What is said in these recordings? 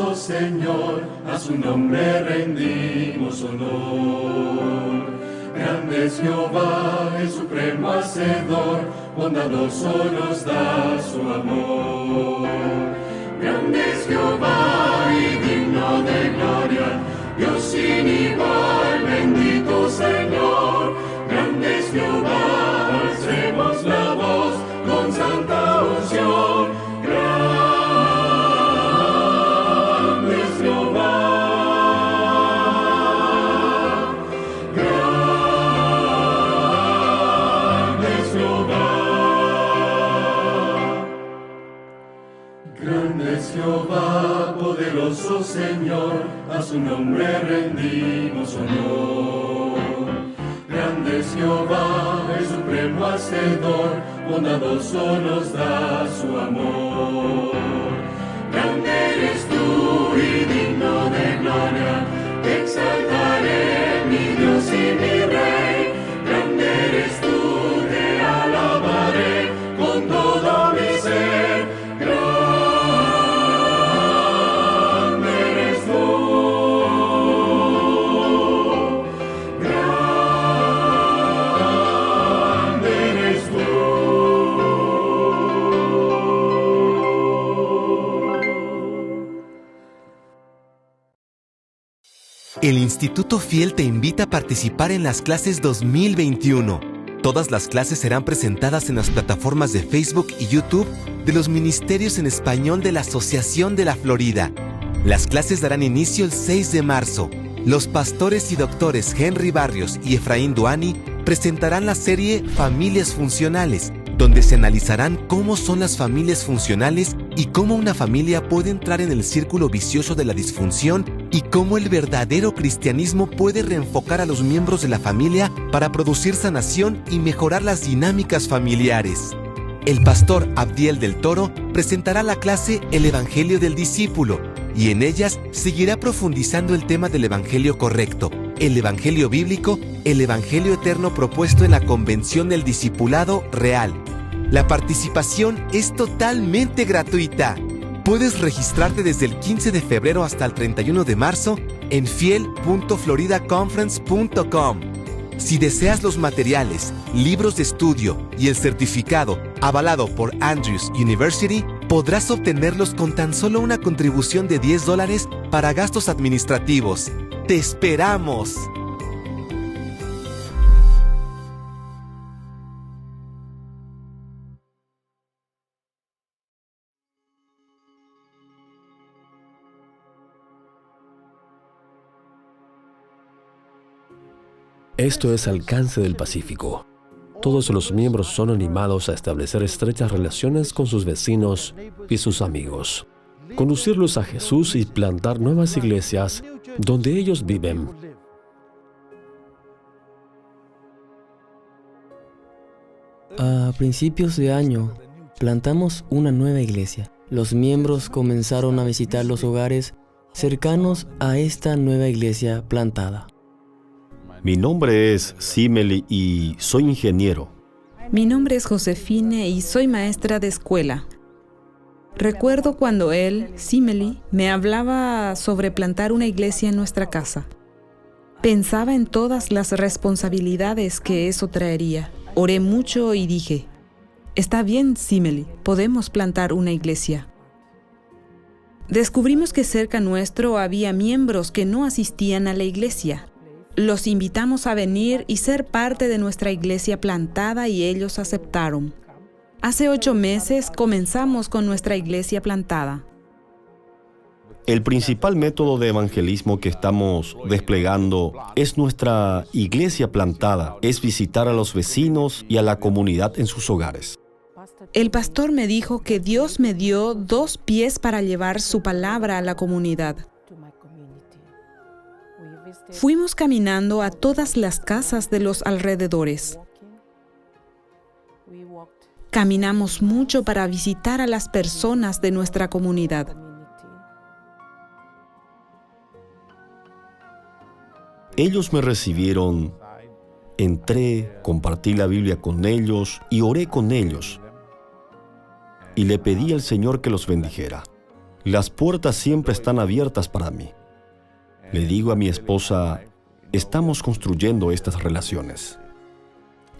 poderoso Señor, a su nombre rendimos honor. Grande es Jehová, el supremo hacedor, bondadoso nos da su amor. Grande es Jehová y digno de gloria, Dios sin igual, bendito Señor. Grande es Jehová, alcemos la voz con santa unción. Grande es Jehová. Grande es Jehová. Grande es Jehová, poderoso Señor, a su nombre rendimos honor. Grande es Jehová, el supremo hacedor, bondadoso nos da su amor. Grande eres tú y digno de gloria, te exaltaré, mi Dios y mi Rey. Grande eres tú, te alabaré con todo mi ser. Grande eres tú. El Instituto Fiel te invita a participar en las clases 2021. Todas las clases serán presentadas en las plataformas de Facebook y YouTube de los Ministerios en Español de la Asociación de la Florida. Las clases darán inicio el 6 de marzo. Los pastores y doctores Henry Barrios y Efraín Duani presentarán la serie Familias Funcionales, donde se analizarán cómo son las familias funcionales y cómo una familia puede entrar en el círculo vicioso de la disfunción y cómo el verdadero cristianismo puede reenfocar a los miembros de la familia para producir sanación y mejorar las dinámicas familiares. El pastor Abdiel del Toro presentará la clase El Evangelio del Discípulo y en ellas seguirá profundizando el tema del Evangelio correcto, el Evangelio bíblico, el Evangelio eterno propuesto en la Convención del Discipulado Real. La participación es totalmente gratuita. Puedes registrarte desde el 15 de febrero hasta el 31 de marzo en fiel.floridaconference.com. Si deseas los materiales, libros de estudio y el certificado avalado por Andrews University, podrás obtenerlos con tan solo una contribución de $10 para gastos administrativos. ¡Te esperamos! Esto es Alcance del Pacífico. Todos los miembros son animados a establecer estrechas relaciones con sus vecinos y sus amigos, conducirlos a Jesús y plantar nuevas iglesias donde ellos viven. A principios de año, plantamos una nueva iglesia. Los miembros comenzaron a visitar los hogares cercanos a esta nueva iglesia plantada. Mi nombre es Simeli y soy ingeniero. Mi nombre es Josefine y soy maestra de escuela. Recuerdo cuando él, Simeli, me hablaba sobre plantar una iglesia en nuestra casa. Pensaba en todas las responsabilidades que eso traería. Oré mucho y dije, está bien, Simeli, podemos plantar una iglesia. Descubrimos que cerca nuestro había miembros que no asistían a la iglesia. Los invitamos a venir y ser parte de nuestra iglesia plantada y ellos aceptaron. Hace 8 meses comenzamos con nuestra iglesia plantada. El principal método de evangelismo que estamos desplegando es nuestra iglesia plantada, es visitar a los vecinos y a la comunidad en sus hogares. El pastor me dijo que Dios me dio 2 pies para llevar su palabra a la comunidad. Fuimos caminando a todas las casas de los alrededores. Caminamos mucho para visitar a las personas de nuestra comunidad. Ellos me recibieron, entré, compartí la Biblia con ellos y oré con ellos. Y le pedí al Señor que los bendijera. Las puertas siempre están abiertas para mí. Le digo a mi esposa, estamos construyendo estas relaciones.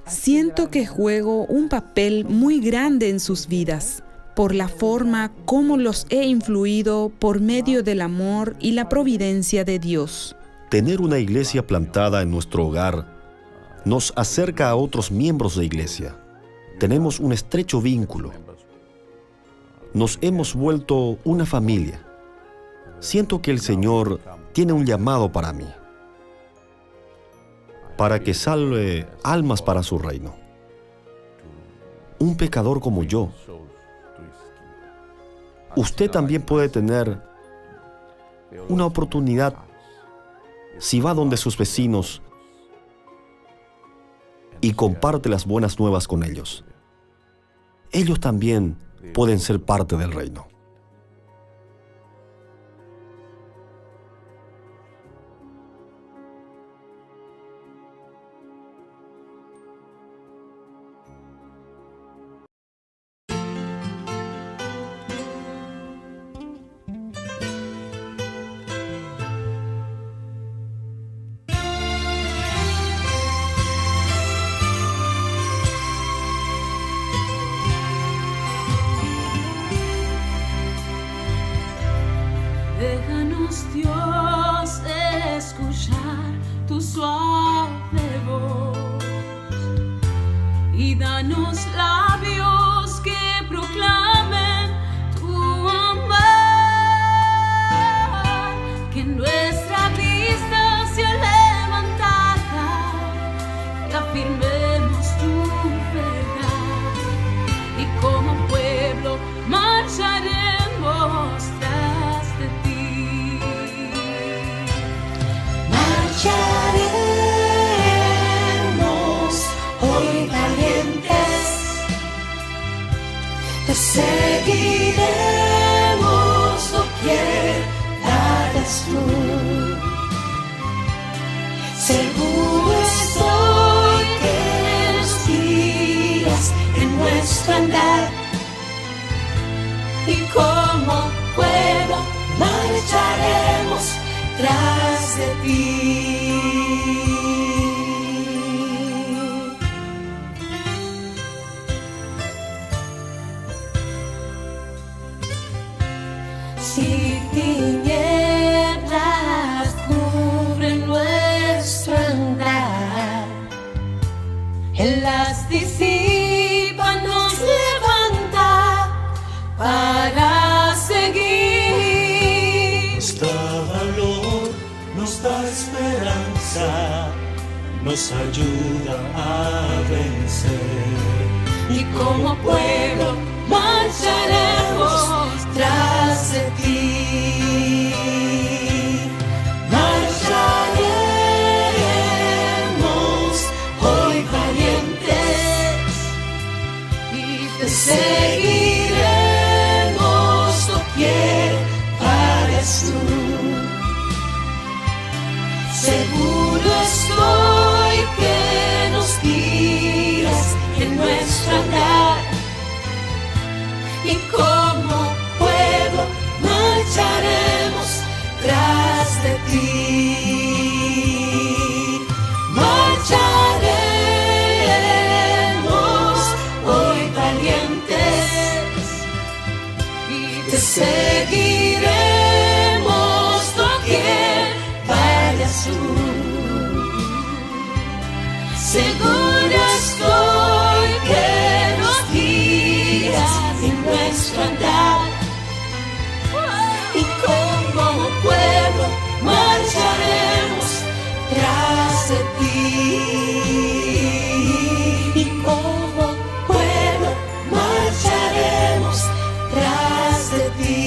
Siento que juego un papel muy grande en sus vidas, por la forma como los he influido por medio del amor y la providencia de Dios. Tener una iglesia plantada en nuestro hogar nos acerca a otros miembros de iglesia. Tenemos un estrecho vínculo. Nos hemos vuelto una familia. Siento que el Señor tiene un llamado para mí, para que salve almas para su reino. Un pecador como yo. Usted también puede tener una oportunidad si va donde sus vecinos y comparte las buenas nuevas con ellos. Ellos también pueden ser parte del reino. Déjanos, Dios, escuchar tu suave voz y danos labios que proclamen tu amor, que nuestra vista sea levantada y afirmemos tu verdad, y como pueblo marcharemos tras de ti. Marcharemos hoy valientes, te seguiremos doquier vayas tú. Seguro estoy que nos guías en nuestro andar, y como pueblo marcharemos tras de ti. Si tinieblas cubren nuestro andar, Él las disipa, nos levanta para seguir. Nos da valor, nos da esperanza, nos ayuda a vencer. Y como pueblo marcharemos tras de ti. Marcharemos hoy valientes y te seguiremos doquier vayas tú. Seguro estoy que nos guías en nuestro andar, y como pueblo marcharemos tras de ti. Marcharemos hoy valientes y te seguiremos doquier vayas tú. Seguro estoy que nos guías en nuestro andar, y como pueblo marcharemos tras de ti. Y como pueblo marcharemos tras de ti.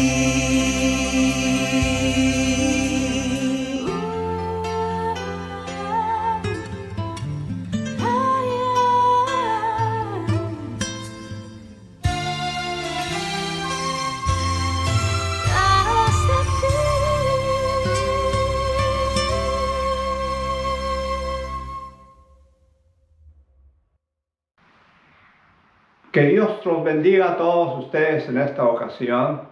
Que Dios los bendiga a todos ustedes en esta ocasión.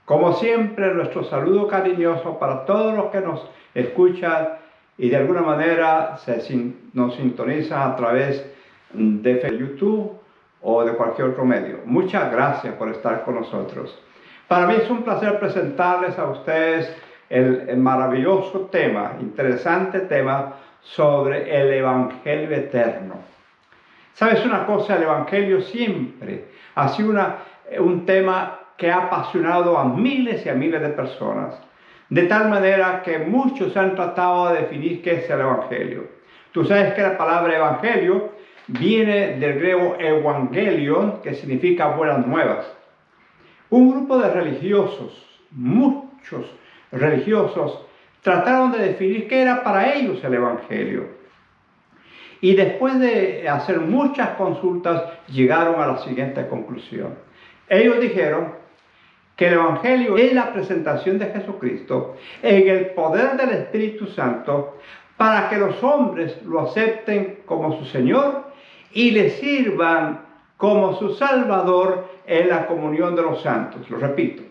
Como siempre, nuestro saludo cariñoso para todos los que nos escuchan y de alguna manera nos sintonizan a través de YouTube o de cualquier otro medio. Muchas gracias por estar con nosotros. Para mí es un placer presentarles a ustedes el maravilloso tema, interesante tema sobre el Evangelio eterno. ¿Sabes una cosa? El Evangelio siempre ha sido un tema que ha apasionado a miles y a miles de personas, de tal manera que muchos han tratado de definir qué es el Evangelio. Tú sabes que la palabra Evangelio viene del griego evangelion, que significa buenas nuevas. Un grupo de religiosos, muchos religiosos, trataron de definir qué era para ellos el Evangelio. Y después de hacer muchas consultas, llegaron a la siguiente conclusión. Ellos dijeron que el Evangelio es la presentación de Jesucristo en el poder del Espíritu Santo para que los hombres lo acepten como su Señor y le sirvan como su Salvador en la comunión de los santos. Lo repito.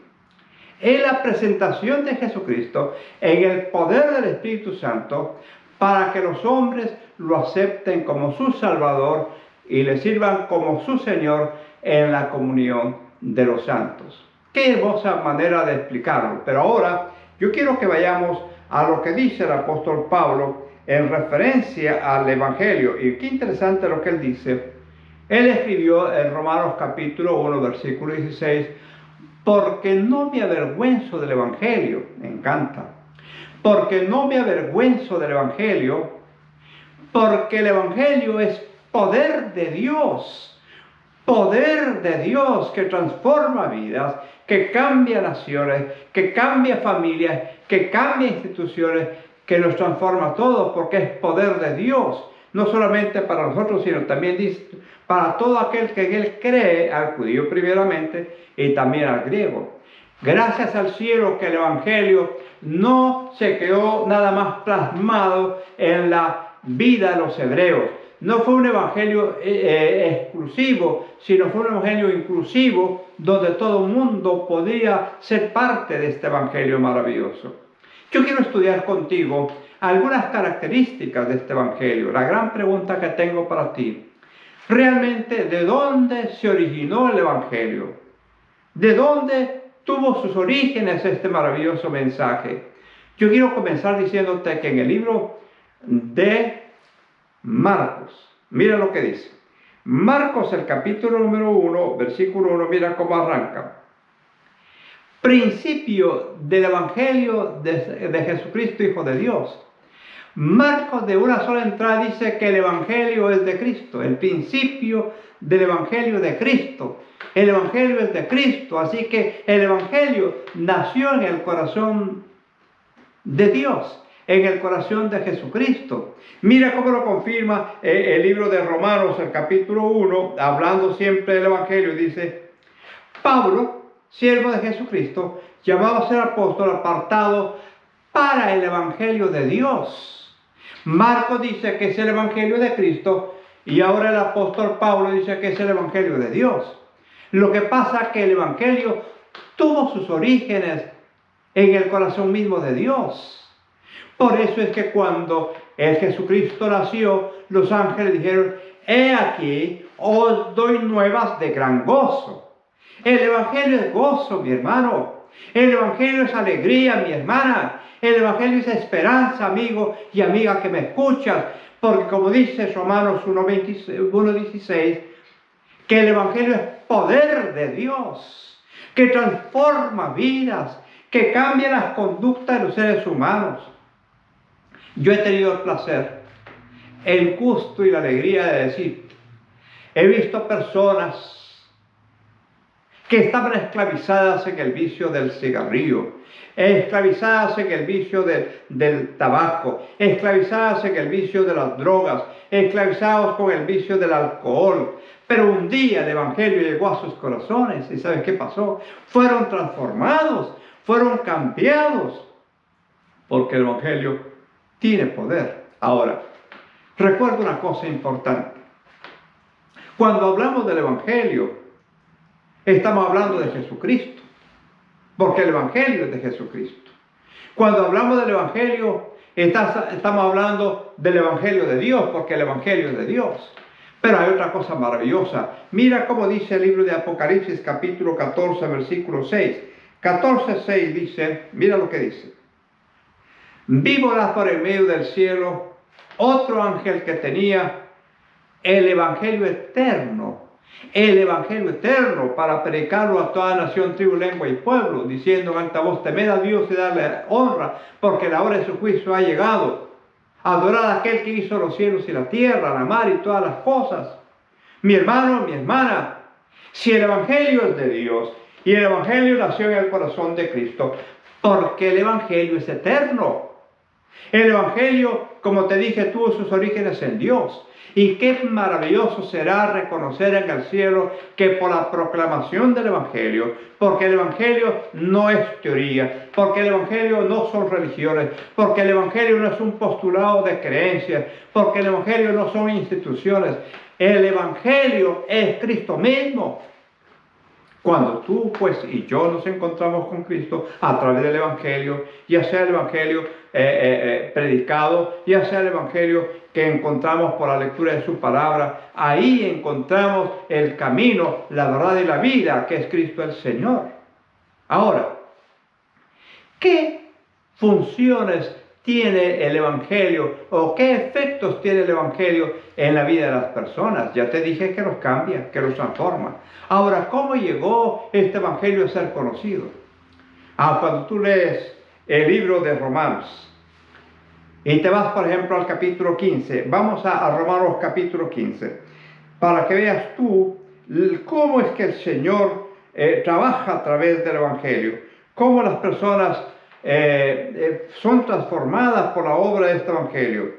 Es la presentación de Jesucristo en el poder del Espíritu Santo para que los hombres lo acepten como su Salvador y le sirvan como su Señor en la comunión de los santos. Qué hermosa manera de explicarlo. Pero ahora yo quiero que vayamos a lo que dice el apóstol Pablo en referencia al Evangelio. Y qué interesante lo que él dice. Él escribió en Romanos capítulo 1, versículo 16, porque no me avergüenzo del Evangelio. Me encanta. Porque no me avergüenzo del Evangelio, porque el Evangelio es poder de Dios. Poder de Dios que transforma vidas, que cambia naciones, que cambia familias, que cambia instituciones, que los transforma a todos, porque es poder de Dios. No solamente para nosotros, sino también dice, para todo aquel que en él cree, al judío primeramente y también al griego. Gracias al cielo que el Evangelio no se quedó nada más plasmado en la vida de los hebreos. No fue un evangelio exclusivo, sino fue un evangelio inclusivo donde todo el mundo podía ser parte de este evangelio maravilloso. Yo quiero estudiar contigo algunas características de este evangelio. La gran pregunta que tengo para ti, realmente, ¿de dónde se originó el evangelio? ¿De dónde tuvo sus orígenes este maravilloso mensaje? Yo quiero comenzar diciéndote que en el libro de Marcos, mira lo que dice. Marcos, el capítulo número 1, versículo 1, mira cómo arranca. Principio del Evangelio de Jesucristo, Hijo de Dios. Marcos de una sola entrada dice que el Evangelio es de Cristo, el principio del Evangelio de Cristo. El Evangelio es de Cristo, así que el Evangelio nació en el corazón de Dios, en el corazón de Jesucristo. Mira cómo lo confirma el libro de Romanos, el capítulo 1, hablando siempre del Evangelio, dice, Pablo, siervo de Jesucristo, llamado a ser apóstol, apartado para el Evangelio de Dios. Marcos dice que es el Evangelio de Cristo y ahora el apóstol Pablo dice que es el Evangelio de Dios. Lo que pasa es que el Evangelio tuvo sus orígenes en el corazón mismo de Dios. Por eso es que cuando el Jesucristo nació, los ángeles dijeron, he aquí, os doy nuevas de gran gozo. El Evangelio es gozo, mi hermano. El Evangelio es alegría, mi hermana. El Evangelio es esperanza, amigo y amiga que me escuchas. Porque como dice Romanos 1:16, que el Evangelio es poder de Dios, que transforma vidas, que cambia las conductas de los seres humanos. Yo he tenido el placer, el gusto y la alegría de decir, he visto personas que estaban esclavizadas en el vicio del cigarrillo, esclavizadas en el vicio del tabaco, esclavizadas en el vicio de las drogas, esclavizados con el vicio del alcohol. Pero un día el Evangelio llegó a sus corazones y ¿sabes qué pasó? Fueron transformados, fueron cambiados, porque el Evangelio tiene poder. Ahora, recuerda una cosa importante. Cuando hablamos del Evangelio, estamos hablando de Jesucristo. porque el Evangelio es de Jesucristo. Cuando hablamos del Evangelio, estamos hablando del Evangelio de Dios, porque el Evangelio es de Dios. Pero hay otra cosa maravillosa. Mira cómo dice el libro de Apocalipsis, capítulo 14, versículo 6. 14:6 dice, mira lo que dice. Vi volar por el medio del cielo otro ángel que tenía el Evangelio eterno para predicarlo a toda nación, tribu, lengua y pueblo, diciendo en alta voz, temed a Dios y darle honra, porque la hora de su juicio ha llegado. Adorad a aquel que hizo los cielos y la tierra, la mar y todas las cosas. Mi hermano, mi hermana, si el Evangelio es de Dios y el Evangelio nació en el corazón de Cristo, porque el Evangelio es eterno. El Evangelio, como te dije, tuvo sus orígenes en Dios. Y qué maravilloso será reconocer en el cielo que por la proclamación del Evangelio, porque el Evangelio no es teoría, porque el Evangelio no son religiones, porque el Evangelio no es un postulado de creencias, porque el Evangelio no son instituciones. El Evangelio es Cristo mismo. Cuando tú, pues, y yo nos encontramos con Cristo a través del Evangelio, ya sea el Evangelio predicado, ya sea el Evangelio que encontramos por la lectura de su palabra, ahí encontramos el camino, la verdad y la vida, que es Cristo el Señor. Ahora, ¿qué funciones tiene el Evangelio o qué efectos tiene el Evangelio en la vida de las personas? Ya te dije que los cambia, que los transforma. Ahora, ¿cómo llegó este Evangelio a ser conocido? Cuando tú lees el libro de Romanos y te vas, por ejemplo, al capítulo 15, vamos a Romanos capítulo 15, para que veas tú cómo es que el Señor trabaja a través del Evangelio, cómo las personas son transformadas por la obra de este Evangelio.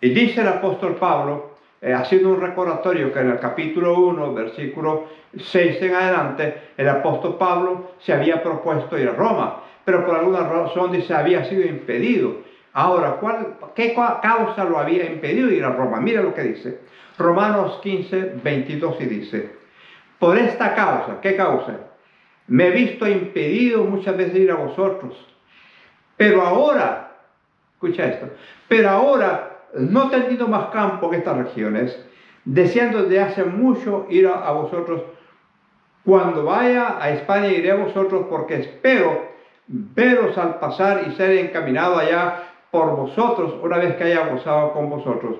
Y dice el apóstol Pablo, haciendo un recordatorio, que en el capítulo 1, versículo 6 en adelante, el apóstol Pablo se había propuesto ir a Roma, pero por alguna razón dice había sido impedido. Ahora, ¿qué causa lo había impedido ir a Roma? Mira lo que dice Romanos 15, 22, y dice, por esta causa, ¿qué causa? Me he visto impedido muchas veces ir a vosotros. Pero ahora, escucha esto, pero ahora no he tenido más campo en estas regiones, deseando desde hace mucho ir a vosotros. Cuando vaya a España iré a vosotros, porque espero veros al pasar y ser encaminado allá por vosotros una vez que haya gozado con vosotros.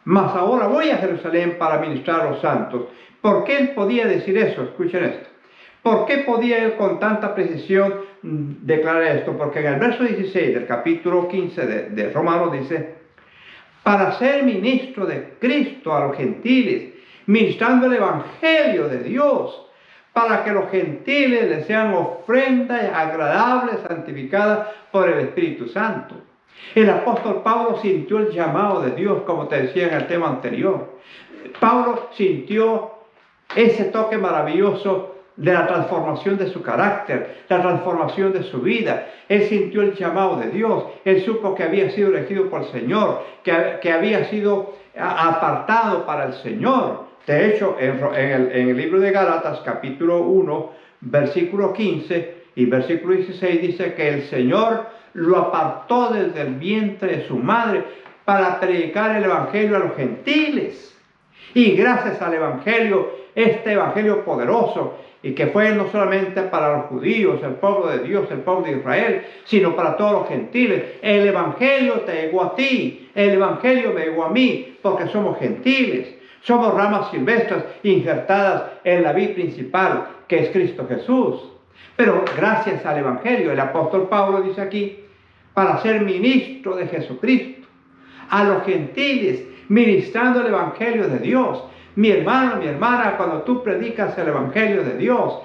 Mas ahora voy a Jerusalén para ministrar a los santos. ¿Por qué él podía decir eso? Escuchen esto. ¿Por qué podía él con tanta precisión declarar esto? Porque en el verso 16 del capítulo 15 de Romanos dice, para ser ministro de Cristo a los gentiles, ministrando el Evangelio de Dios, para que los gentiles les sean ofrendas agradables, santificadas por el Espíritu Santo. El apóstol Pablo sintió el llamado de Dios, como te decía en el tema anterior. Pablo sintió ese toque maravilloso de la transformación de su carácter, la transformación de su vida. Él sintió el llamado de Dios. Él supo que había sido elegido por el Señor, que había sido apartado para el Señor. De hecho, en el libro de Gálatas, capítulo 1, versículo 15 y versículo 16, dice que el Señor lo apartó desde el vientre de su madre para predicar el Evangelio a los gentiles. Y gracias al Evangelio, este Evangelio poderoso, y que fue no solamente para los judíos, el pueblo de Dios, el pueblo de Israel, sino para todos los gentiles. El Evangelio te llegó a ti, el Evangelio me llegó a mí, porque somos gentiles. Somos ramas silvestres injertadas en la vid principal, que es Cristo Jesús. Pero gracias al Evangelio, el apóstol Pablo dice aquí, para ser ministro de Jesucristo, a los gentiles, ministrando el Evangelio de Dios. Mi hermano, mi hermana, cuando tú predicas el Evangelio de Dios,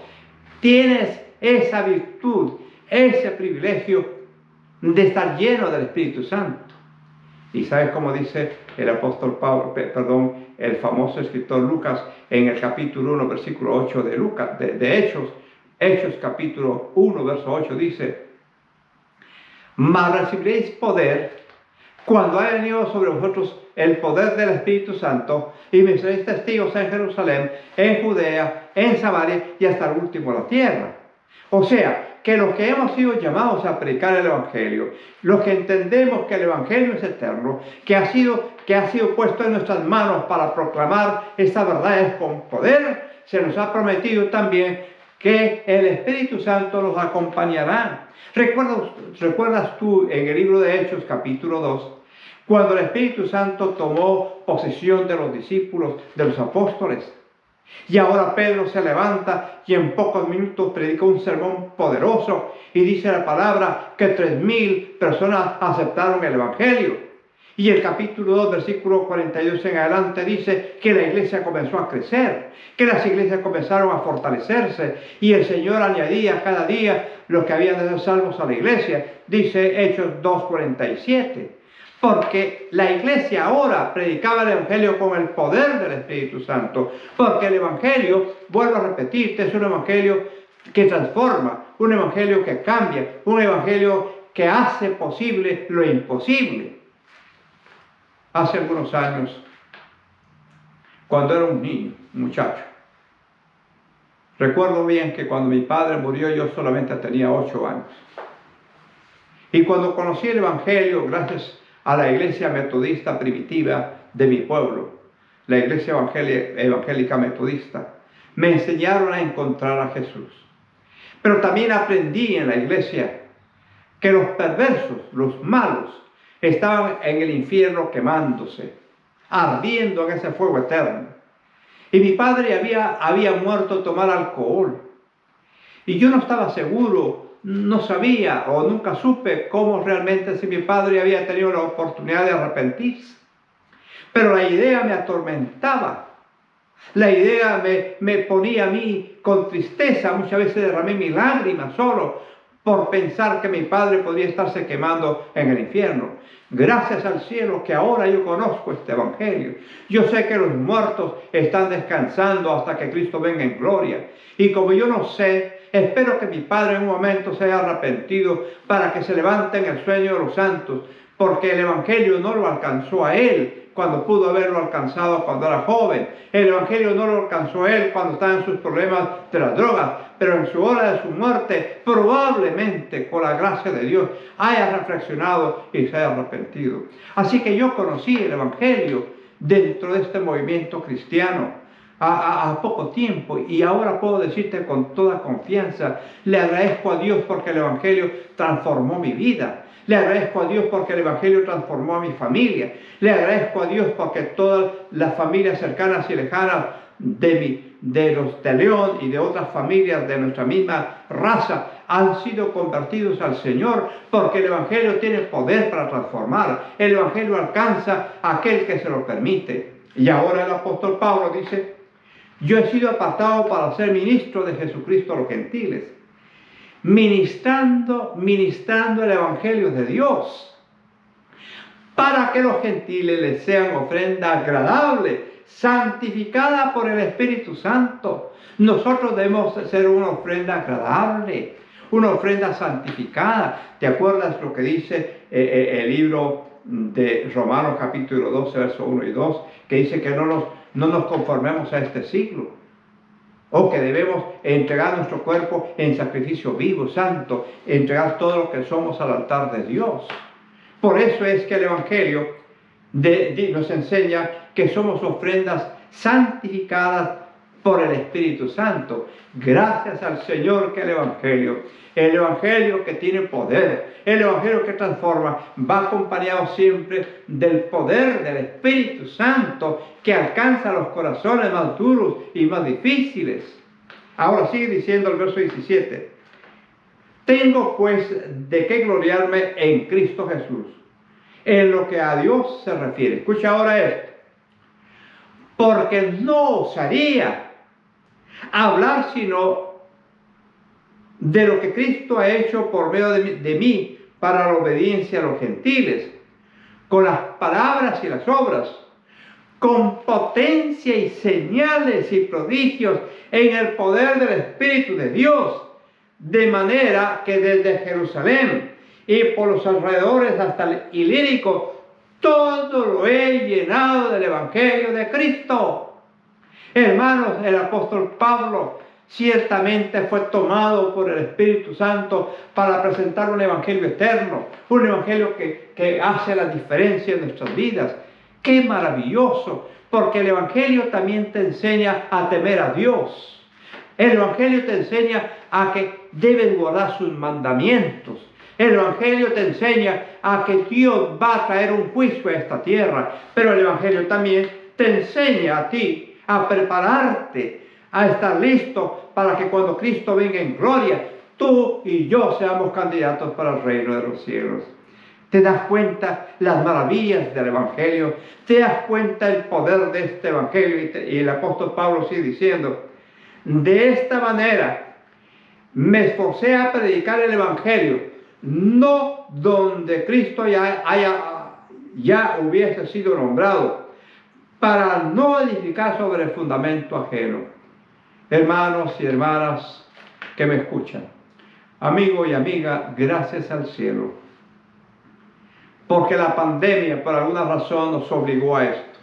tienes esa virtud, ese privilegio de estar lleno del Espíritu Santo. Y sabes cómo dice el apóstol Pablo, el famoso escritor Lucas, en el capítulo 1, versículo 8 de Lucas, de Hechos capítulo 1, verso 8, dice, mas recibiréis poder cuando haya venido sobre vosotros el poder del Espíritu Santo, y me seréis testigos en Jerusalén, en Judea, en Samaria y hasta el último de la tierra. O sea, que los que hemos sido llamados a predicar el Evangelio, los que entendemos que el Evangelio es eterno, que ha sido puesto en nuestras manos para proclamar esta verdad con poder, se nos ha prometido también que el Espíritu Santo los acompañará. ¿Recuerdas tú en el libro de Hechos capítulo 2, cuando el Espíritu Santo tomó posesión de los discípulos, de los apóstoles? Y ahora Pedro se levanta y en pocos minutos predica un sermón poderoso y dice la palabra que 3,000 personas aceptaron el Evangelio. Y el capítulo 2, versículo 42 en adelante dice que la iglesia comenzó a crecer, que las iglesias comenzaron a fortalecerse y el Señor añadía cada día los que habían de ser salvos a la iglesia. Dice Hechos 2:47. Porque la iglesia ahora predicaba el Evangelio con el poder del Espíritu Santo. Porque el Evangelio, vuelvo a repetirte, es un Evangelio que transforma, un Evangelio que cambia, un Evangelio que hace posible lo imposible. Hace algunos años, cuando era un niño, un muchacho, recuerdo bien que cuando mi padre murió yo solamente tenía 8 años. Y cuando conocí el Evangelio, gracias a la iglesia metodista primitiva de mi pueblo, la iglesia evangélica metodista, me enseñaron a encontrar a Jesús. Pero también aprendí en la iglesia que los perversos, los malos, estaban en el infierno quemándose, ardiendo en ese fuego eterno. Y mi padre había muerto a tomar alcohol. Y yo no estaba seguro, no sabía o nunca supe cómo realmente si mi padre había tenido la oportunidad de arrepentirse. Pero la idea me atormentaba. La idea me ponía a mí con tristeza. Muchas veces derramé mis lágrimas solo por pensar que mi padre podía estarse quemando en el infierno. Gracias al cielo que ahora yo conozco este Evangelio. Yo sé que los muertos están descansando hasta que Cristo venga en gloria. Y como yo no sé, espero que mi padre en un momento se haya arrepentido para que se levante en el sueño de los santos, porque el Evangelio no lo alcanzó a él cuando pudo haberlo alcanzado cuando era joven. El Evangelio no lo alcanzó a él cuando estaba en sus problemas de las drogas, pero en su hora de su muerte, probablemente por la gracia de Dios, haya reflexionado y se haya arrepentido. Así que yo conocí el Evangelio dentro de este movimiento cristiano a poco tiempo, y ahora puedo decirte con toda confianza, le agradezco a Dios porque el Evangelio transformó mi vida. Le agradezco a Dios porque el Evangelio transformó a mi familia. Le agradezco a Dios porque todas las familias cercanas y lejanas de los de León y de otras familias de nuestra misma raza han sido convertidos al Señor, porque el Evangelio tiene poder para transformar. El Evangelio alcanza a aquel que se lo permite. Y ahora el apóstol Pablo dice: yo he sido apartado para ser ministro de Jesucristo a los gentiles, ministrando el Evangelio de Dios, para que los gentiles les sean ofrenda agradable, santificada por el Espíritu Santo. Nosotros debemos ser una ofrenda agradable, una ofrenda santificada. ¿Te acuerdas lo que dice el libro de Romanos capítulo 12, versos 1 y 2? Que dice que no nos conformemos a este siglo, o que debemos entregar nuestro cuerpo en sacrificio vivo, santo, entregar todo lo que somos al altar de Dios. Por eso es que el Evangelio nos enseña que somos ofrendas santificadas por el Espíritu Santo. Gracias al Señor que el Evangelio que tiene poder, el Evangelio que transforma, va acompañado siempre del poder del Espíritu Santo que alcanza los corazones más duros y más difíciles. Ahora sigue diciendo el verso 17: tengo pues de qué gloriarme en Cristo Jesús, en lo que a Dios se refiere. Escucha ahora esto: porque no osaría hablar sino de lo que Cristo ha hecho por medio de mí para la obediencia a los gentiles, con las palabras y las obras, con potencia y señales y prodigios en el poder del Espíritu de Dios, de manera que desde Jerusalén y por los alrededores hasta el Ilírico, todo lo he llenado del Evangelio de Cristo. Hermanos, el apóstol Pablo ciertamente fue tomado por el Espíritu Santo para presentar un evangelio eterno, un evangelio que hace la diferencia en nuestras vidas. ¡Qué maravilloso! Porque el evangelio también te enseña a temer a Dios. El evangelio te enseña a que debes guardar sus mandamientos. El evangelio te enseña a que Dios va a traer un juicio a esta tierra. Pero el evangelio también te enseña a ti a prepararte, a estar listo para que cuando Cristo venga en gloria, tú y yo seamos candidatos para el reino de los cielos. ¿Te das cuenta las maravillas del evangelio? ¿Te das cuenta el poder de este evangelio? Y el apóstol Pablo sigue diciendo: de esta manera me esforcé a predicar el evangelio, no donde Cristo ya hubiese sido nombrado, para no edificar sobre el fundamento ajeno. Hermanos y hermanas que me escuchan, amigo y amiga, gracias al cielo, porque la pandemia por alguna razón nos obligó a esto.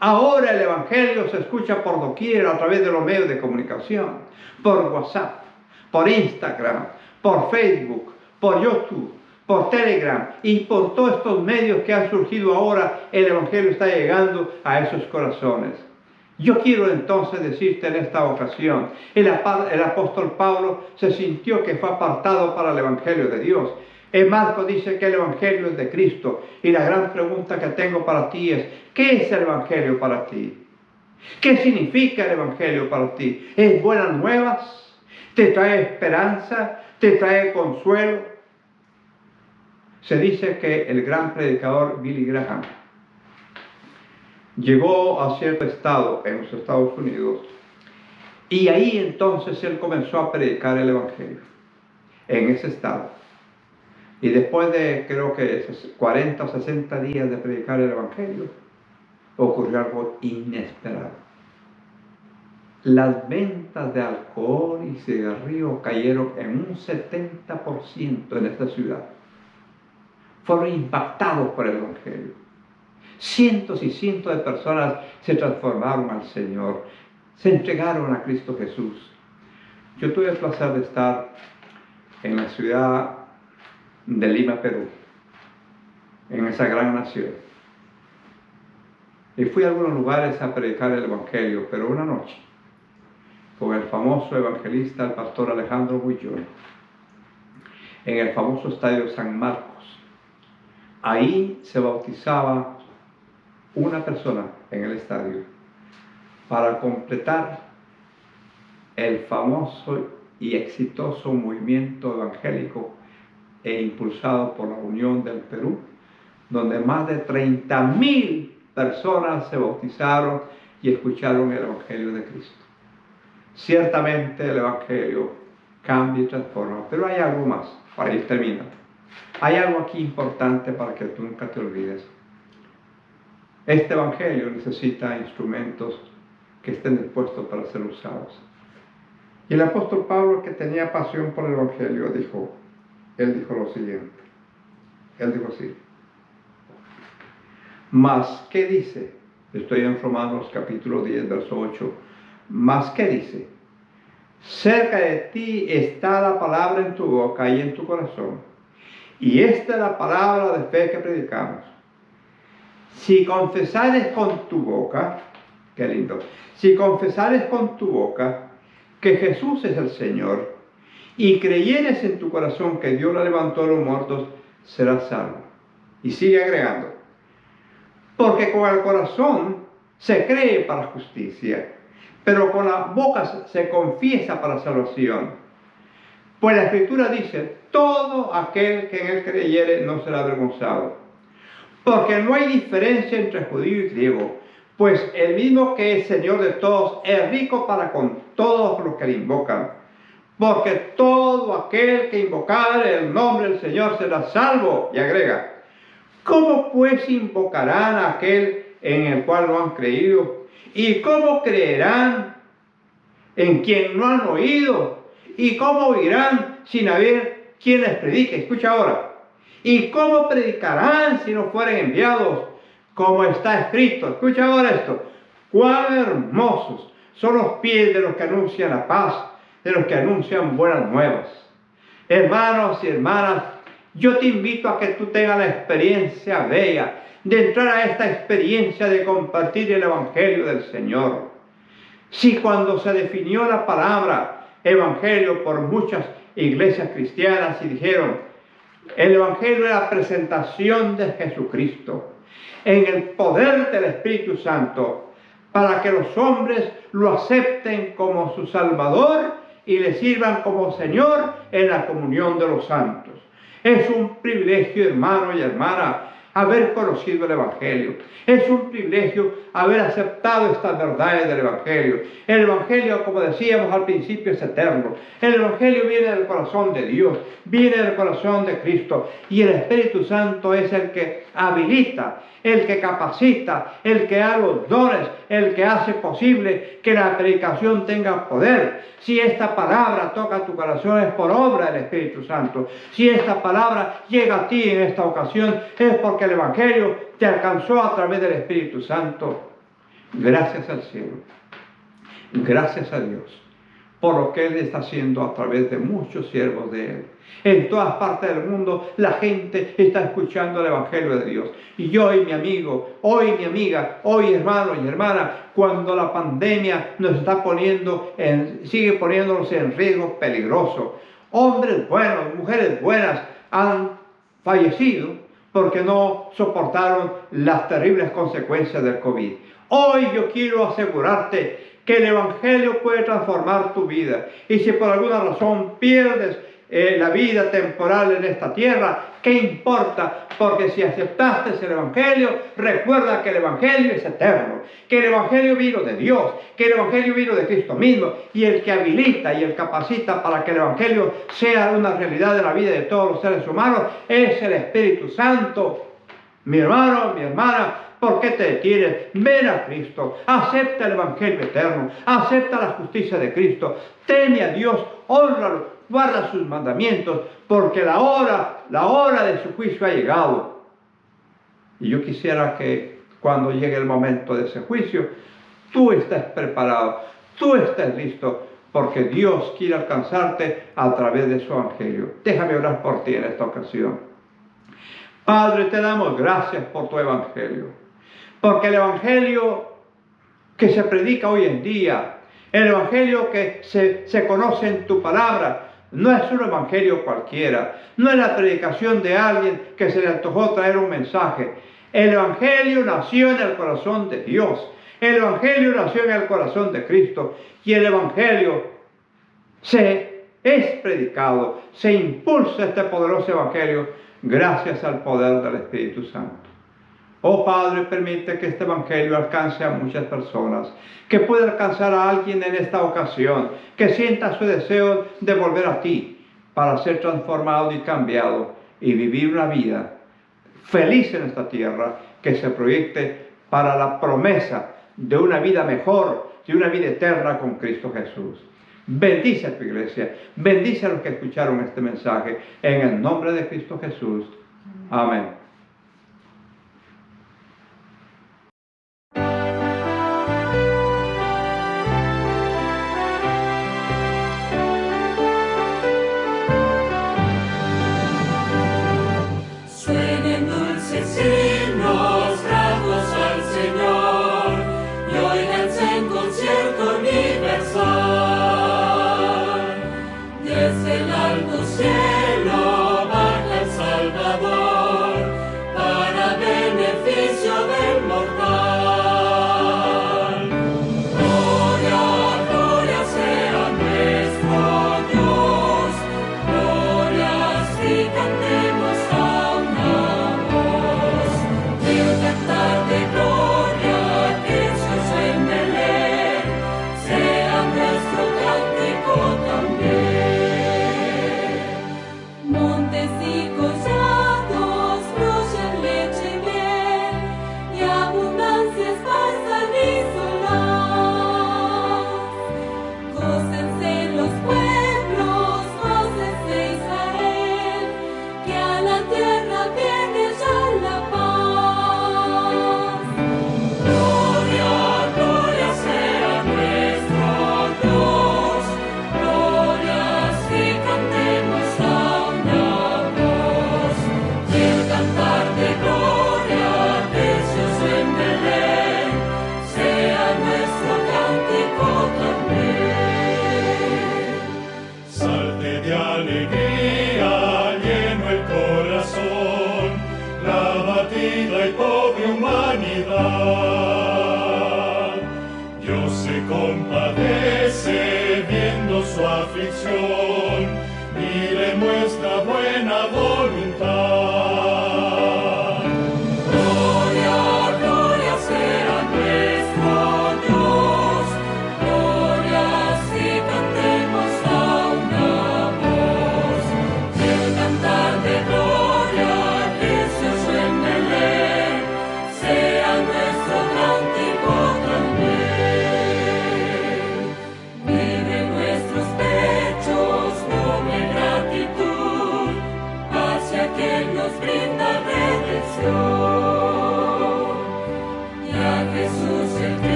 Ahora el evangelio se escucha por doquier a través de los medios de comunicación, por WhatsApp, por Instagram, por Facebook, por YouTube, por Telegram y por todos estos medios que han surgido ahora. El evangelio está llegando a esos corazones. Yo quiero entonces decirte en esta ocasión, el apóstol Pablo se sintió que fue apartado para el evangelio de Dios. En Marcos dice que el evangelio es de Cristo. Y la gran pregunta que tengo para ti es: ¿qué es el evangelio para ti? ¿Qué significa el evangelio para ti? ¿Es buenas nuevas? ¿Te trae esperanza? ¿Te trae consuelo? Se dice que el gran predicador Billy Graham llegó a cierto estado en los Estados Unidos y ahí entonces él comenzó a predicar el evangelio en ese estado. Y después de creo que 40 o 60 días de predicar el evangelio, ocurrió algo inesperado. Las ventas de alcohol y cigarrillos cayeron en un 70% en esta ciudad. Fueron impactados por el evangelio. Cientos y cientos de personas se transformaron al Señor, se entregaron a Cristo Jesús. Yo tuve el placer de estar en la ciudad de Lima, Perú, en esa gran nación. Y fui a algunos lugares a predicar el evangelio, pero una noche, con el famoso evangelista, el pastor Alejandro Bullón, en el famoso estadio San Marcos. Ahí se bautizaba una persona en el estadio para completar el famoso y exitoso movimiento evangélico e impulsado por la Unión del Perú, donde más de 30,000 personas se bautizaron y escucharon el evangelio de Cristo. Ciertamente el evangelio cambia y transforma, pero hay algo más, para ir terminando. Hay algo aquí importante para que tú nunca te olvides. Este evangelio necesita instrumentos que estén dispuestos para ser usados. Y el apóstol Pablo, que tenía pasión por el evangelio, dijo lo siguiente. Él dijo así: ¿mas qué dice? Estoy en Romanos capítulo 10, verso 8. ¿Mas qué dice? Cerca de ti está la palabra en tu boca y en tu corazón. Y esta es la palabra de fe que predicamos. Si confesares con tu boca, qué lindo, si confesares con tu boca que Jesús es el Señor y creyeres en tu corazón que Dios lo levantó de los muertos, serás salvo. Y sigue agregando: porque con el corazón se cree para justicia, pero con la boca se confiesa para salvación. Pues la Escritura dice: todo aquel que en él creyere no será avergonzado. Porque no hay diferencia entre judío y griego, pues el mismo que es Señor de todos es rico para con todos los que le invocan. Porque todo aquel que invocare el nombre del Señor será salvo. Y agrega: ¿cómo pues invocarán a aquel en el cual no han creído? ¿Y cómo creerán en quien no han oído? ¿Y cómo oirán sin haber quien les predique? Escucha ahora. ¿Y cómo predicarán si no fueren enviados? Como está escrito. Escucha ahora esto: cuán hermosos son los pies de los que anuncian la paz, de los que anuncian buenas nuevas. Hermanos y hermanas, yo te invito a que tú tengas la experiencia bella de entrar a esta experiencia de compartir el Evangelio del Señor. Si cuando se definió la palabra Evangelio por muchas iglesias cristianas y dijeron, el Evangelio es la presentación de Jesucristo en el poder del Espíritu Santo para que los hombres lo acepten como su Salvador y le sirvan como Señor en la comunión de los santos. Es un privilegio, hermano y hermana, haber conocido el Evangelio. Es un privilegio haber aceptado estas verdades del Evangelio. El Evangelio, como decíamos al principio, es eterno. El Evangelio viene del corazón de Dios, viene del corazón de Cristo. Y el Espíritu Santo es el que habilita, el que capacita, el que da los dones, el que hace posible que la predicación tenga poder. Si esta palabra toca tu corazón es por obra del Espíritu Santo. Si esta palabra llega a ti en esta ocasión es porque el Evangelio te alcanzó a través del Espíritu Santo. Gracias al cielo. Gracias a Dios por lo que Él está haciendo a través de muchos siervos de Él. En todas partes del mundo la gente está escuchando el Evangelio de Dios. Y hoy, mi amigo, hoy, mi amiga, hoy, hermano y hermana, cuando la pandemia nos está sigue poniéndonos en riesgo peligroso. Hombres buenos, mujeres buenas han fallecido porque no soportaron las terribles consecuencias del COVID. Hoy yo quiero asegurarte que el Evangelio puede transformar tu vida. Y si por alguna razón pierdes la vida temporal en esta tierra, ¿qué importa? Porque si aceptaste el Evangelio, recuerda que el Evangelio es eterno, que el Evangelio vino de Dios, que el Evangelio vino de Cristo mismo, y el que habilita y el capacita para que el Evangelio sea una realidad de la vida de todos los seres humanos es el Espíritu Santo. Mi hermano, mi hermana, ¿por qué te detienes? Ven a Cristo, acepta el Evangelio eterno, acepta la justicia de Cristo, teme a Dios, hónralo, guarda sus mandamientos, porque la hora de su juicio ha llegado. Y yo quisiera que cuando llegue el momento de ese juicio, tú estés preparado, tú estés listo, porque Dios quiere alcanzarte a través de su Evangelio. Déjame orar por ti en esta ocasión. Padre, te damos gracias por tu Evangelio, porque el Evangelio que se predica hoy en día, el Evangelio que se conoce en tu palabra, no es un evangelio cualquiera, no es la predicación de alguien que se le antojó traer un mensaje. El Evangelio nació en el corazón de Dios, el Evangelio nació en el corazón de Cristo, y el Evangelio es predicado, se impulsa este poderoso Evangelio gracias al poder del Espíritu Santo. Oh Padre, permite que este Evangelio alcance a muchas personas, que pueda alcanzar a alguien en esta ocasión, que sienta su deseo de volver a ti para ser transformado y cambiado y vivir una vida feliz en esta tierra, que se proyecte para la promesa de una vida mejor, de una vida eterna con Cristo Jesús. Bendice a tu iglesia, bendice a los que escucharon este mensaje, en el nombre de Cristo Jesús. Amén. Say se compadece viendo su aflicción y le muestra buena